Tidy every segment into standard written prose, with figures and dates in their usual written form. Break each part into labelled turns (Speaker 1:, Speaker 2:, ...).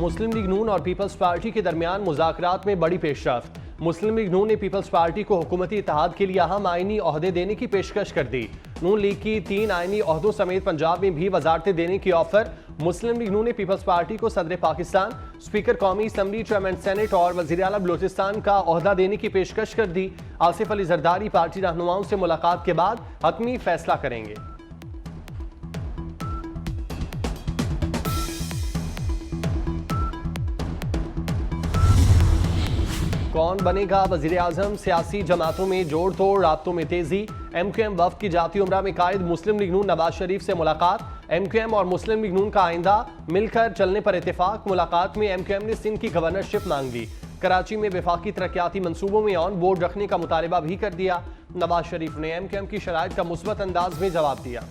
Speaker 1: मुस्लिम league नून और peoples party के दरमियान मुज़ाकरात में बड़ी पेशरफ्त। मुस्लिम लीग नून ने पीपल्स पार्टी को हुकूमती इत्तेहाद के लिए अहम आईनी ओहदे देने की पेशकश कर दी। नून लीग की 3 आईनी ओहदों समेत पंजाब में भी वजारतें देने की ऑफर। मुस्लिम लीग नून ने पीपल्स पार्टी को सदर पाकिस्तान, स्पीकर कौमी असम्बली, चेयरमैन सेनेट और वज़ीर आला बलूचिस्तान का ओहदा देने की पेशकश कर दी। आसिफ अली जरदारी पार्टी रहनुमाओं से मुलाकात के बाद हतमी फैसला करेंगे। कौन बनेगा वजीर आजम, सियासी जमातों में जोड़ तोड़, राब्तों में तेजी। MQM वफ्द की जाती उमरा में कायद मुस्लिम लीग नून नवाज शरीफ से मुलाकात। MQM और मुस्लिम लीग नून का आइंदा मिलकर चलने पर इत्तेफाक। मुलाकात में MQM ने सिंध की गवर्नरशिप मांग ली। कराची में वफाकी तरक्याती मंसूबों में ऑन बोर्ड रखने का मुतालबा भी कर दिया। नवाज शरीफ ने MQM की शराइत का मुस्बत अंदाज में जवाब दिया।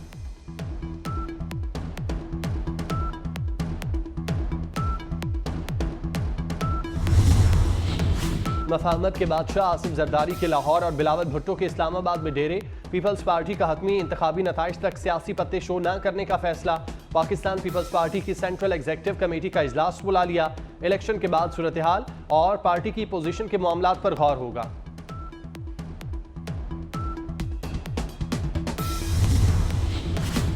Speaker 1: मफाहमत के बादशाह आसिफ जरदारी के लाहौर और बिलावल भुट्टो के इस्लामाबाद में डेरे। पीपल्स पार्टी का हतमी इंतखाबी नताइज तक सियासी पत्ते शो न करने का फैसला। पाकिस्तान पीपल्स पार्टी की सेंट्रल एग्जीक्यूटिव कमेटी का इजलास बुला लिया। इलेक्शन के बाद सूरत हाल और पार्टी की पोजीशन के मामलात पर गौर होगा।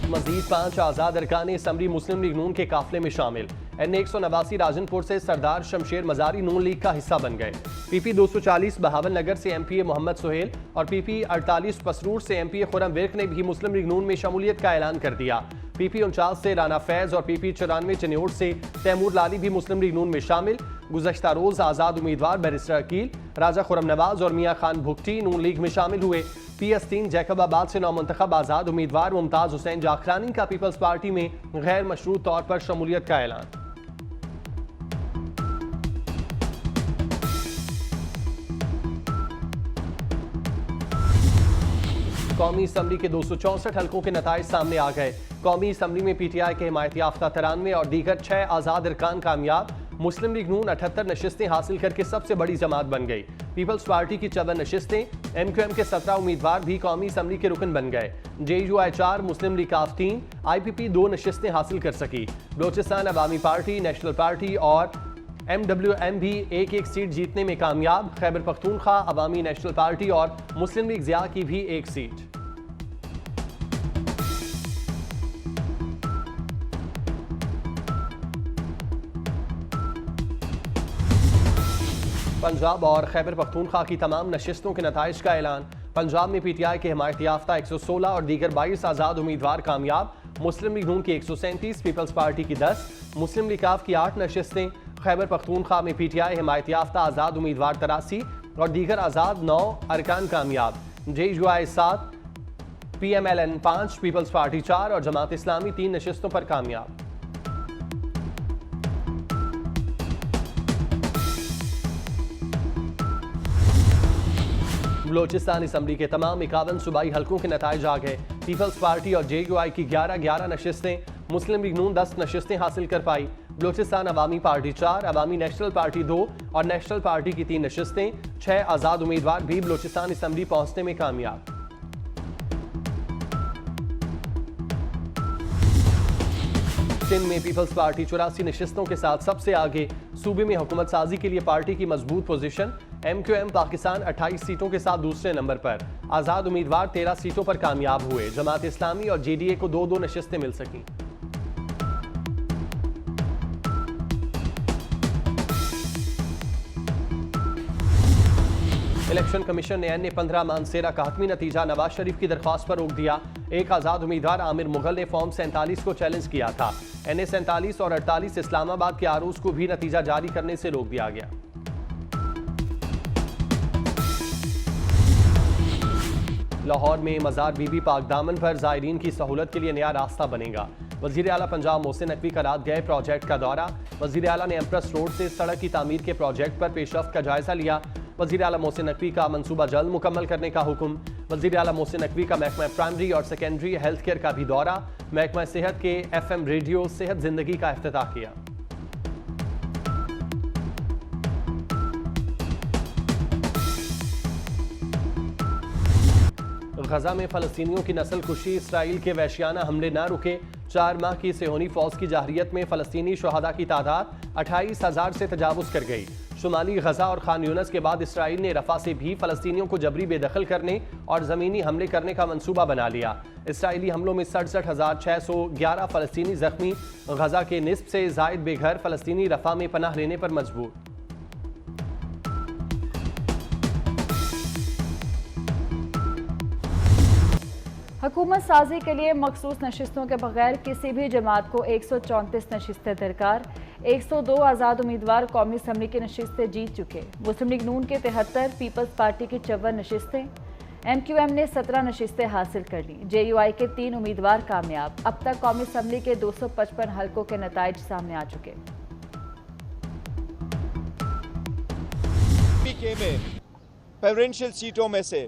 Speaker 1: मजीद 5 आजाद अरकान असम्बली मुस्लिम लीग नून के काफिले में शामिल। NA 189 राजनपुर से सरदार शमशेर मजारी नून लीग का हिस्सा बन गए। PP 240 बहावल नगर से MPA मोहम्मद सुहेल और PP 48 पसरूर से MPA खुरम विर्क ने भी मुस्लिम लीग नून में शमूलियत का ऐलान कर दिया। PP 49 से राना फैज और PP 94 चन्योड़ से तैमूर लाली भी मुस्लिम लीग नून में शामिल। गुज़श्ता रोज आज़ाद उम्मीदवार बैरिस्टर अकील, राजा खुरम नवाज और मियाँ खान भुगटी नून लीग में शामिल हुए। PS 3 जैकबाबाद से नौमुंतखब आज़ाद उम्मीदवार मुमताज हुसैन जाखरानी का पीपल्स पार्टी में गैर मशरूत तौर पर शमूलियत का ऐलान। कौमी असम्बली के 264 हलकों के नताइज सामने आ गए। कौमी असम्बली में PTI के हिमायत याफ्ता 93 और दीगर 6 आज़ाद अरकान कामयाब। मुस्लिम लीग नून 78 नशिस्तें हासिल करके सबसे बड़ी जमात बन गई। पीपल्स पार्टी की 54 नशिस्तें। MQM के 17 उम्मीदवार भी कौमी असम्बली के रुकन बन गए। JUI 4, मुस्लिम लीग काफ 3, IPP 2 नशिस्तें हासिल कर सकी। बलोचिस्तान अवामी पार्टी, नेशनल पार्टी और MWM भी एक सीट जीतने में कामयाब। खैबर पख्तूनख्वा, अवामी नेशनल पार्टी और मुस्लिम लीग ज़िया की भी एक सीट। पंजाब और खैबर पख्तूनख्वा की तमाम नशिस्तों के नताइज का ऐलान। पंजाब में PTI के हिमायत याफ्ता 116 और दीगर 22 आज़ाद उम्मीदवार कामयाब। मुस्लिम लीग नून की 137, पीपल्स पार्टी की 10, मुस्लिम लीग काफ की 8 नशिस्तें। खैबर पख्तूनख्वा में PTI हिमायत याफ्ता आज़ाद उम्मीदवार 83 और दीगर आज़ाद 9 अरकान कामयाब। JUI 7, PMLN 5, पीपल्स पार्टी 4 और जमात इस्लामी 3 नशिस्तों पर कामयाब। बलोचिस्तान असम्बली के तमाम 51 सूबाई हलकों के नताइज आ गए। पीपल्स पार्टी और JUI की 11 नशिस्तें। मुस्लिम लीग नून 10 नशिस्तें हासिल कर पाई। बलोचिस्तान अवामी पार्टी 4, अवामी नेशनल पार्टी 2 और नेशनल पार्टी की 3 नशिस्तें। 6 आज़ाद उम्मीदवार भी बलोचिस्तान असम्बली पहुंचने में कामयाब। सिंध में पीपल्स पार्टी 84 नशिस्तों के साथ सबसे आगे। सूबे में हुकूमत साजी के लिए पार्टी की मजबूत पोजीशन। MQM पाकिस्तान 28 सीटों के साथ दूसरे नंबर पर। आज़ाद उम्मीदवार 13 सीटों पर कामयाब हुए। जमात इस्लामी और JDA को 2-2 नशिस्तें मिल सकीं। इलेक्शन कमीशन ने NA 15 मानसेरा का हतमी नतीजा नवाज शरीफ की दरख्वास्त पर रोक दिया। एक आज़ाद उम्मीदवार आमिर मुगल ने फॉर्म 47 को चैलेंज किया था। NA 47 और 48 इस्लामाबाद के आरूज को भी नतीजा जारी करने से रोक दिया गया। लाहौर में मज़ार बीबी पाक दामन पर ज़ायरीन की सहूलत के लिए नया रास्ता बनेगा। वज़ीर आला पंजाब मोहसिन नकवी का रात गए प्रोजेक्ट का दौरा। वज़ीर आला ने एम्प्रेस रोड से सड़क की तामीर के प्रोजेक्ट पर पेशरफ्त का जायजा लिया। वज़ीर आला मोहसिन नकवी का मंसूबा जल्द मुकम्मल करने का हुक्म। वज़ीर आला मोहसिन नकवी का महकमा प्राइमरी और सेकेंडरी हेल्थ केयर का भी दौरा। महकमा सेहत के FM रेडियो सेहत जिंदगी का इफ्तिताह किया। गजा में फलस्तीनियों की नस्ल कुशी, इसराइल के वहशियाना हमले न रुके। 4 माह की सेहोनी फौज की जाहरियत में फ़लस्तीनी शहादा की तादाद 28,000 से तजावुज़ कर गई। शुमाली गजा और खान यूनस के बाद इसराइल ने रफा से भी फ़लस्तीनियों को जबरी बेदखल करने और ज़मीनी हमले करने का मंसूबा बना लिया। इसराइली हमलों में 67,611 फ़लस्तीनी ज़ख्मी, गजा के निस्फ से ज़ायद बेघर फ़लस्तीनी रफा में पनाह लेने पर मजबूर।
Speaker 2: हुकूमत साजी के लिए मखसूस नशिस्तों के बगैर किसी भी जमात को 134 नशिस्तें दरकार। 102 आज़ाद उम्मीदवार कौमी असम्बली की नशिस्तें जीत चुके। मुस्लिम लीग नून के 73, पीपल्स पार्टी की 54 नशिस्तें, MQM ने 17 नशिस्तें हासिल कर ली। JUI के 3 उम्मीदवार कामयाब। अब तक कौमी असम्बली के 255 हल्कों के नताइज सामने आ चुके।
Speaker 3: KPK में प्रेफरेंशियल सीटों में से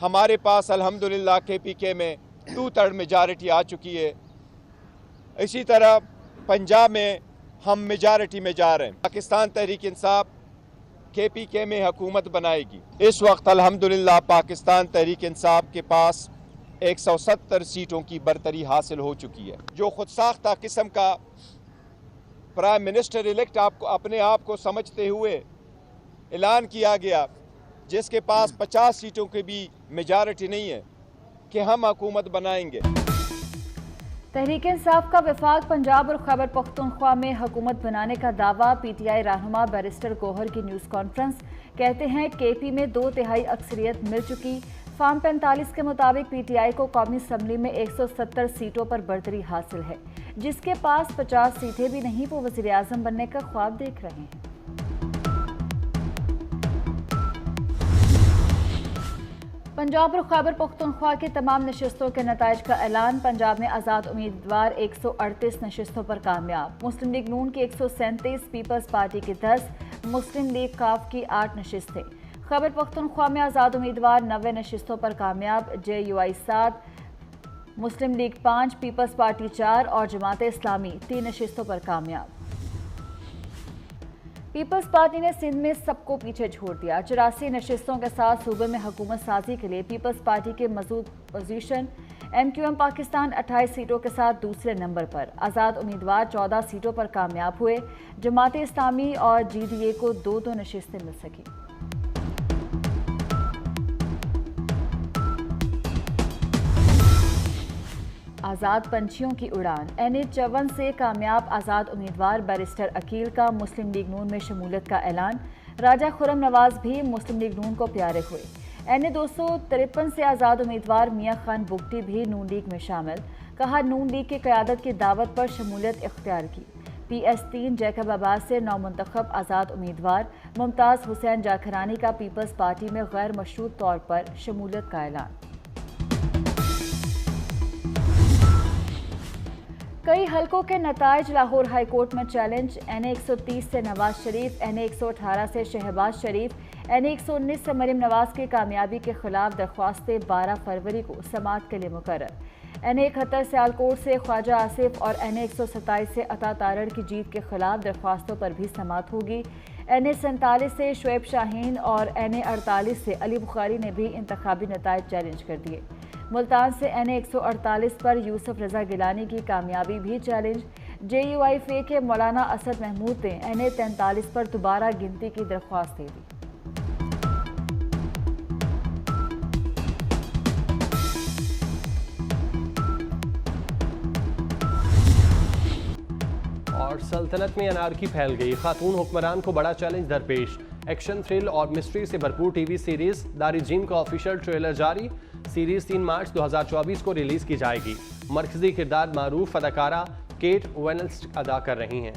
Speaker 3: हमारे पास अल्हम्दुलिल्लाह KPK में 2/3 मेजॉरिटी आ चुकी है। इसी तरह पंजाब में हम मेजॉरिटी में जा रहे हैं। पाकिस्तान तहरीक इंसाफ KPK में हुकूमत बनाएगी। इस वक्त अल्हम्दुलिल्लाह पाकिस्तान तहरीक इंसाफ के पास 170 सीटों की बरतरी हासिल हो चुकी है। जो खुद साख्ता किस्म का प्राइम मिनिस्टर इलेक्ट आपको अपने आप को समझते हुए ऐलान किया गया, जिसके पास 50 सीटों की भी मेजॉरिटी नहीं है, कि हम हुकूमत बनाएंगे।
Speaker 2: तहरीक इंसाफ का वफाक पंजाब और खैबर पख्तूनख्वा में हुकूमत बनाने का दावा। PTI रहनुमा बैरिस्टर गौहर की न्यूज़ कॉन्फ्रेंस। कहते हैं KP में 2/3 अक्सरियत मिल चुकी। फार्म 45 के मुताबिक PTI को कौमी असम्बली में 170 सीटों पर बरतरी हासिल है। जिसके पास 50 सीटें भी नहीं, वो वज़ीर आज़म बनने का ख्वाब देख रहे हैं। पंजाब और खैबर पख्तूनख्वा की तमाम नशिस्तों के नताइज का ऐलान। पंजाब में आज़ाद उम्मीदवार 138 नशिस्तों पर कामयाब। मुस्लिम लीग नून की 137, पीपल्स पार्टी की 10, मुस्लिम लीग काफ की 8 नशिस्तें। खैबर पख्तूनख्वा में आज़ाद उम्मीदवार 90 नशिस्तों पर कामयाब। JUI 7, मुस्लिम लीग 5, पीपल्स पार्टी 4 और जमात इस्लामी 3 नशिस्तों पर कामयाब। पीपल्स पार्टी ने सिंध में सबको पीछे छोड़ दिया। 84 नशिस्तों के साथ सूबे में हुकूमत साजी के लिए पीपल्स पार्टी के मजबूत पोजीशन। MQM पाकिस्तान 28 सीटों के साथ दूसरे नंबर पर। आज़ाद उम्मीदवार 14 सीटों पर कामयाब हुए। जमात इस्लामी और GDA को 2-2 नशिस्तें मिल सकी। आज़ाद पंछियों की उड़ान। NA 54 से कामयाब आज़ाद उम्मीदवार बैरिस्टर अकील का मुस्लिम लीग नून में शमूलियत का ऐलान। राजा खुर्रम नवाज भी मुस्लिम लीग नून को प्यारे हुए। NA 253 से आज़ाद उम्मीदवार मियां खान बुगटी भी नून लीग में शामिल। कहा, नून लीग की क़यादत की दावत पर शमूलियत इख्तियार की। PS 3 जैकब अब्बास से नौमुंतखब आज़ाद उम्मीदवार मुमताज़ हुसैन जाखरानी का पीपल्स पार्टी में गैर मशरूत तौर पर शमूलियत का ऐलान। कई हलकों के नताइज। लाहौर हाई कोर्ट में चैलेंज। NA 130 से नवाज शरीफ, NA 118 से शहबाज शरीफ, NA 119 से मरीम नवाज की कामयाबी के खिलाफ दरख्वास्तें 12 फरवरी को समाअत के लिए मुकर्रर। NA 71 सियालकोट से ख्वाजा आसिफ और NA 127 से अता तारड़ की जीत के खिलाफ दरख्वास्तों पर भी समाअत होगी। NA 47 से शुएब शाहीन और NA 48 से अली बुखारी ने भी इंतखाबी नताइज चैलेंज कर दिए। मुल्तान से NA 148 पर यूसुफ रजा गिलानी की कामयाबी भी चैलेंज। JUI फे के मौलाना असद महमूद ने NA 43 पर दोबारा गिनती की दरख्वास्त दे दी।
Speaker 1: और सल्तनत में अनारकी फैल गई। खातून हुक्मरान को बड़ा चैलेंज दरपेश। एक्शन, थ्रिल और मिस्ट्री से भरपूर टीवी सीरीज दारी जिम का ऑफिशियल ट्रेलर जारी। सीरीज 3 मार्च 2024 को रिलीज की जाएगी। मरकजी किरदार मारूफ अदाकारा केट विंसलेट अदा कर रही हैं।